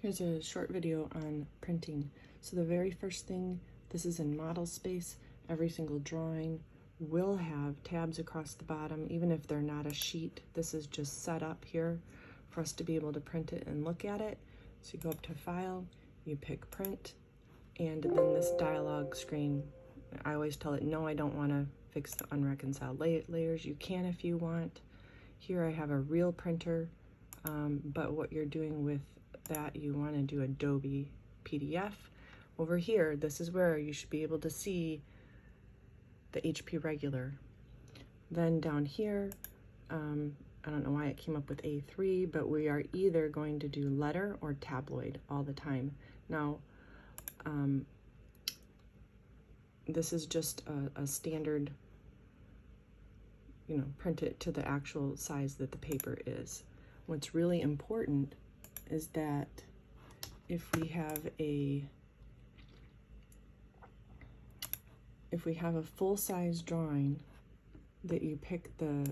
Here's a short video on printing. So the very first thing, this is in model space. Every single drawing will have tabs across the bottom, even if they're not a sheet. This is just set up here for us to be able to print it and look at it. So you go up to File, you pick Print, and then this dialog screen, I always tell it, no, I don't want to fix the unreconciled layers. You can if you want. Here I have a real printer, but what you're doing with that, you want to do Adobe PDF. Over here, this is where you should be able to see the HP regular. Then down here, I don't know why it came up with A3, but we are either going to do letter or tabloid all the time. Now, this is just a standard, print it to the actual size that the paper is. What's really important is that if we have a full-size drawing, that you pick the